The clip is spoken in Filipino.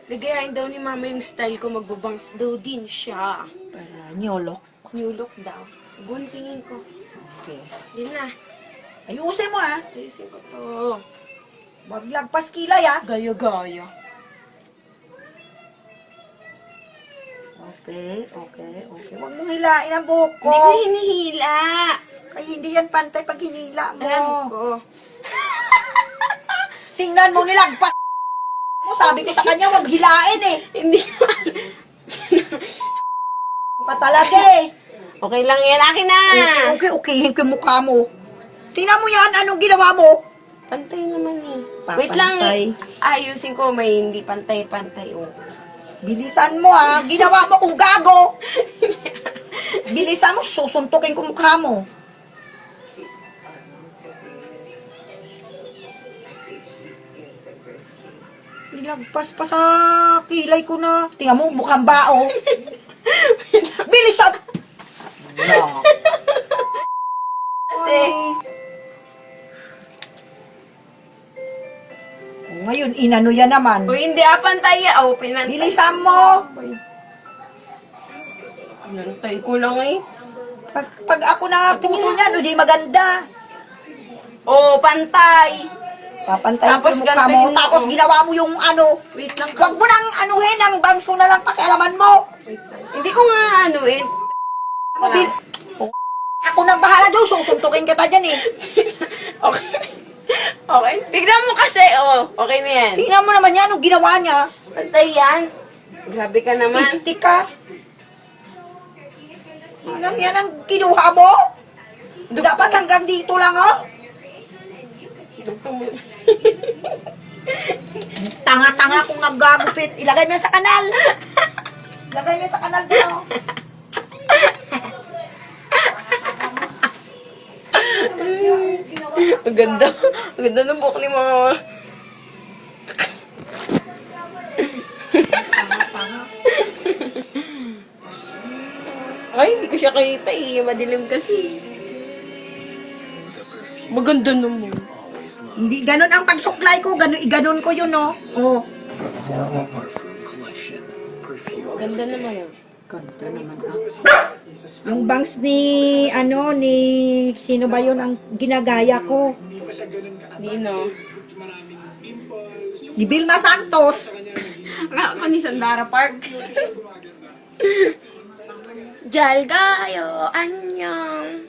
Nagayain daw ni mama yung style ko, magbabangs daw din siya. Para nyolok. New look daw. Guntingin ko. Okay. Yun na. Ayusin mo ha. Ayusin ko to. Maglagpas kilay ha. Gaya-gaya. Okay. Huwag mong hilain ang buhok ko. Hindi ko hinihila. Ay, hindi yan pantay pag hinila mo. Alam ko. Tingnan mo nilagpas mo. Sabi ko sa kanya, huwag hilain eh. Hindi. Pa talaga eh. Okay lang yan. Akin na. Okay, yung mukha mo. Tingnan mo yan, anong ginawa mo? Pantay naman eh. Papantay. Wait lang eh. Ayusin ko. May hindi pantay-pantay. Oh. Bilisan mo ha, ginawa mo kung gago. Bilisan mo, susuntukin ko mukha mo. Nilagpas pa sa kilay ko na. Tingnan mo, mukhang bao. Bilisan! No. Kasi, Ngayon, inano yan naman. uy, hindi pantay. Oh, pinantay. Bilisan mo. Uy. Pinantay ko lang eh. Pag ako na putol yan, hindi maganda. Oh, pantay. Papantayin ko Tapos yung mukha mo. gantuhin mo, Tapos oh. ginawa mo yung ano. Wait lang. Huwag mo nang anuhin, ang bangs ko na lang pakialaman mo. Wait lang. Hindi ko nga ano eh. Mobil. Ako na bahala doon, susuntukin kita dyan eh. Okay. Okay. Tignan mo kasi. Oh, okay na yan. Tingnan mo naman yan, anong ginawa niya. Pantay yan. Grabe ka naman. Pistik ka. Tingnan yan ang kinuha mo. Dapat hanggang dito lang oh. Tanga-tanga kung naggagupit. Ilagay mo yan sa kanal. Ilagay mo yan sa kanal doon oh. Ang ganda. Ang ganda ng buhok ni mama. Ay, hindi ko siya kita eh. Madilim kasi. Maganda naman. Hindi, ganun ang pagsuklay ko. Ganon ko yun oh. Oh. Ganda naman yun. Ganda naman ah. Yung bangs ni, sino ba yun ang ginagaya ko? Nino. Ni Vilma Santos. Akala ko ni Sandara Park. Jalgayo, anyong.